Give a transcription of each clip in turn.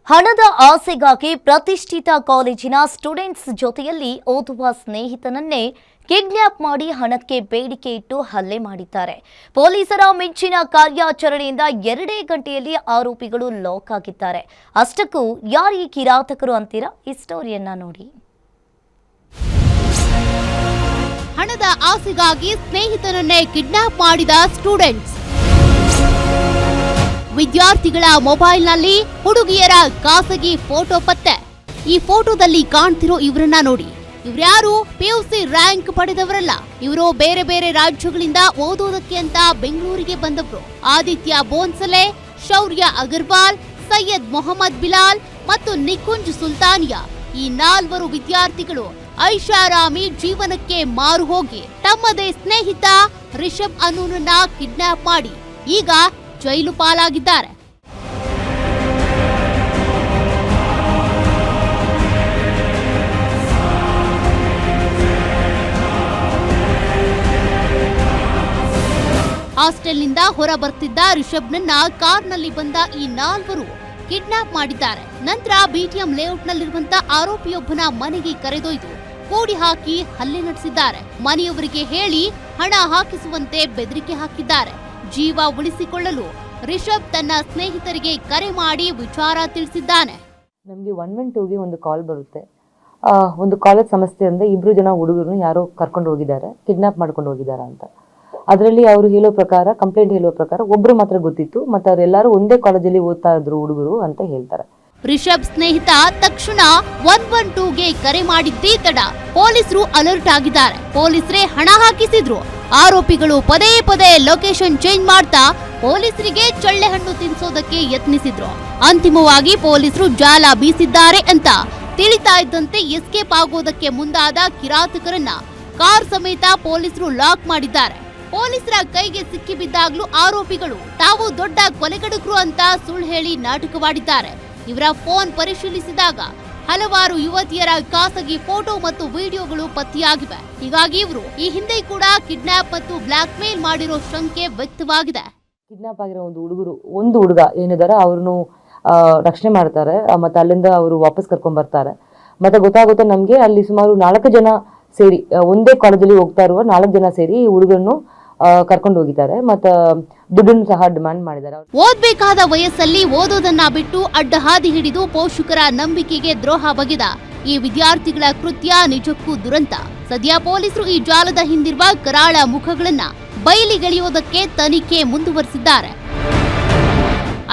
ಹಣದ ಆಸೆಗಾಗಿ ಪ್ರತಿಷ್ಠಿತ ಕಾಲೇಜಿನ ಸ್ಟೂಡೆಂಟ್ಸ್ ಜೊತೆಯಲ್ಲಿ ಓದುವ ಸ್ನೇಹಿತನನ್ನೇ ಕಿಡ್ನಾಪ್ ಮಾಡಿ ಹಣಕ್ಕೆ ಬೇಡಿಕೆ ಇಟ್ಟು ಹಲ್ಲೆ ಮಾಡಿದ್ದಾರೆ. ಪೊಲೀಸರ ಮಿಂಚಿನ ಕಾರ್ಯಾಚರಣೆಯಿಂದ 2 ಗಂಟೆಯಲ್ಲಿ ಆರೋಪಿಗಳು ಲಾಕ್ ಆಗಿದ್ದಾರೆ. ಅಷ್ಟಕ್ಕೂ ಯಾರು ಈ ಕಿರಾತಕರು ಅಂತೀರಾ? ಈ ಸ್ಟೋರಿಯನ್ನ ನೋಡಿ. ಹಣದ ಆಸೆಗಾಗಿ ಸ್ನೇಹಿತನನ್ನೇ ಕಿಡ್ನಾಪ್ ಮಾಡಿದ ಸ್ಟೂಡೆಂಟ್ಸ್. ವಿದ್ಯಾರ್ಥಿಗಳ ಮೊಬೈಲ್ನಲ್ಲಿ ಹುಡುಗಿಯರ ಖಾಸಗಿ ಫೋಟೋ ಪತ್ತೆ. ಈ ಫೋಟೋದಲ್ಲಿ ಕಾಣ್ತಿರೋ ಇವರನ್ನ ನೋಡಿ. ಇವ್ರ್ಯಾರು ಪಿಯುಸಿ ರ್ಯಾಂಕ್ ಪಡೆದವರಲ್ಲ. ಇವರು ಬೇರೆ ಬೇರೆ ರಾಜ್ಯಗಳಿಂದ ಓದೋದಕ್ಕೆ ಅಂತ ಬೆಂಗಳೂರಿಗೆ ಬಂದವರು. ಆದಿತ್ಯ ಬೋನ್ಸಲೆ, ಶೌರ್ಯ ಅಗರ್ವಾಲ್, ಸೈಯದ್ ಮೊಹಮ್ಮದ್ ಬಿಲಾಲ್ ಮತ್ತು ನಿಕುಂಜ್ ಸುಲ್ತಾನಿಯಾ ಈ 4 ವಿದ್ಯಾರ್ಥಿಗಳು ಐಷಾರಾಮಿ ಜೀವನಕ್ಕೆ ಮಾರು ಹೋಗಿ ತಮ್ಮದೇ ಸ್ನೇಹಿತ ರಿಷಬ್ ಅನ್ನೋನನ್ನ ಕಿಡ್ನಾಪ್ ಮಾಡಿ ಈಗ ಜೈಲು ಪಾಲಾಗಿದ್ದಾರೆ. ಹಾಸ್ಟೆಲ್ನಿಂದ ಹೊರ ಬರ್ತಿದ್ದ ರಿಷಬ್ನನ್ನ ಕಾರ್ನಲ್ಲಿ ಬಂದ ಈ 4 ಕಿಡ್ನಾಪ್ ಮಾಡಿದ್ದಾರೆ. ನಂತರ ಬಿಟಿಎಂ ಲೇಔಟ್ನಲ್ಲಿರುವಂತ ಆರೋಪಿಯೊಬ್ಬನ ಮನೆಗೆ ಕರೆದೊಯ್ದು ಕೋಡಿ ಹಾಕಿ ಹಲ್ಲೆ ನಡೆಸಿದ್ದಾರೆ. ಮನೆಯವರಿಗೆ ಹೇಳಿ ಹಣ ಹಾಕಿಸುವಂತೆ ಬೆದರಿಕೆ ಹಾಕಿದ್ದಾರೆ. ಜೀವ ಉಳಿಸಿಕೊಳ್ಳಲು ರಿಷಬ್ ತನ್ನ ಸ್ನೇಹಿತರಿಗೆ ಕರೆ ಮಾಡಿ ವಿಚಾರ ತಿಳಿಸಿದ್ದಾನೆ. ನಮಗೆ 112ಗೆ ಒಂದು ಕಾಲ್ ಬರುತ್ತೆ. ಒಂದು ಕಾಲೇಜ್ ಸಮಸ್ಯೆಯಿಂದ 2 ಜನ ಹುಡುಗರನ್ನು ಯಾರೋ ಕರ್ಕೊಂಡು ಹೋಗಿದ್ದಾರೆ, ಕಿಡ್ನಾಪ್ ಮಾಡ್ಕೊಂಡು ಹೋಗಿದ್ದಾರೆ ಅಂತ. ಅದರಲ್ಲಿ ಅವರು ಹೇಳೋ ಪ್ರಕಾರ, ಕಂಪ್ಲೇಂಟ್ ಹೇಳೋ ಪ್ರಕಾರ ಒಬ್ರು ಮಾತ್ರ ಗೊತ್ತಿತ್ತು, ಮತ್ತೆ ಅವರೆಲ್ಲರೂ ಒಂದೇ ಕಾಲೇಜಲ್ಲಿ ಓದ್ತಾ ಇದ್ರು ಹುಡುಗರು ಅಂತ ಹೇಳ್ತಾರೆ. ರಿಷಬ್ ಸ್ನೇಹಿತ ತಕ್ಷಣ 112ಗೆ ಕರೆ ಮಾಡಿದ್ದೇ ತಡ ಪೊಲೀಸರು ಅಲರ್ಟ್ ಆಗಿದ್ದಾರೆ. ಪೊಲೀಸರೇ ಹಣ ಹಾಕಿಸಿದ್ರು. ಆರೋಪಿಗಳು ಪದೇ ಪದೇ ಲೊಕೇಶನ್ ಚೇಂಜ್ ಮಾಡ್ತಾ ಪೊಲೀಸರಿಗೆ ಚಳ್ಳೆ ಹಣ್ಣು ತಿನ್ಸೋದಕ್ಕೆ ಯತ್ನಿಸಿದ್ರು. ಅಂತಿಮವಾಗಿ ಪೊಲೀಸರು ಜಾಲ ಬೀಸಿದ್ದಾರೆ ಅಂತ ತಿಳಿತಾ ಇದ್ದಂತೆ ಎಸ್ಕೇಪ್ ಆಗೋದಕ್ಕೆ ಮುಂದಾದ ಕಿರಾತಕರನ್ನ ಕಾರ್ ಸಮೇತ ಪೊಲೀಸರು ಲಾಕ್ ಮಾಡಿದ್ದಾರೆ. ಪೊಲೀಸರ ಕೈಗೆ ಸಿಕ್ಕಿಬಿದ್ದಾಗ್ಲೂ ಆರೋಪಿಗಳು ತಾವು ದೊಡ್ಡ ಕೊಲೆಗಡುಕರು ಅಂತ ಸುಳ್ಳು ಹೇಳಿ ನಾಟಕವಾಡಿದ್ದಾರೆ. ಇವರ ಫೋನ್ ಪರಿಶೀಲಿಸಿದಾಗ ಹಲವಾರು ಯುವತಿಯರ ಖಾಸಗಿ ಫೋಟೋ ಮತ್ತು ವಿಡಿಯೋಗಳು ಪತ್ತೆಯಾಗಿವೆ. ಹೀಗಾಗಿ ಇವರು ಈ ಹಿಂದೆ ಕೂಡ ಕಿಡ್ನಾಪ್ ಮತ್ತು ಬ್ಲಾಕ್ ಮೇಲ್ ಮಾಡಿರೋ ಶಂಕೆ ವ್ಯಕ್ತವಾಗಿದೆ. ಕಿಡ್ನಾಪ್ ಆಗಿರೋ ಒಂದು ಹುಡುಗ ಏನಿದ್ದಾರೆ ಅವ್ರನ್ನು ರಕ್ಷಣೆ ಮಾಡ್ತಾರೆ, ಮತ್ತೆ ಅಲ್ಲಿಂದ ಅವರು ವಾಪಸ್ ಕರ್ಕೊಂಡ್ ಬರ್ತಾರೆ. ಮತ್ತೆ ಗೊತ್ತಾಗುತ್ತೆ ನಮ್ಗೆ ಅಲ್ಲಿ ಸುಮಾರು 4 ಜನ ಸೇರಿ ಒಂದೇ ಕಾಲೇಜಲ್ಲಿ ಹೋಗ್ತಾ ಇರುವ 4 ಜನ ಸೇರಿ ಈ ಹುಡುಗನ್ನು ಕರ್ಕೊಂಡು ಹೋಗಿದ್ದಾರೆ. ಮತ್ತೆ ದುಡ್ಡನ್ನು ಸಹ ಡಿಮ್ಯಾಂಡ್ ಮಾಡಿದ್ದಾರೆ. ಓದ್ಬೇಕಾದ ವಯಸ್ಸಲ್ಲಿ ಓದೋದನ್ನ ಬಿಟ್ಟು ಅಡ್ಡ ಹಾದಿ ಹಿಡಿದು ಪೋಷಕರ ನಂಬಿಕೆಗೆ ದ್ರೋಹ ಬಗೆದ ಈ ವಿದ್ಯಾರ್ಥಿಗಳ ಕೃತ್ಯ ನಿಜಕ್ಕೂ ದುರಂತ. ಸದ್ಯ ಪೊಲೀಸರು ಈ ಜಾಲದ ಹಿಂದಿರುವ ಕರಾಳ ಮುಖಗಳನ್ನ ಬಯಲಿಗೆಳೆಯೋದಕ್ಕೆ ತನಿಖೆ ಮುಂದುವರೆಸಿದ್ದಾರೆ.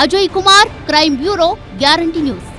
Ajay Kumar, crime bureau, guarantee news.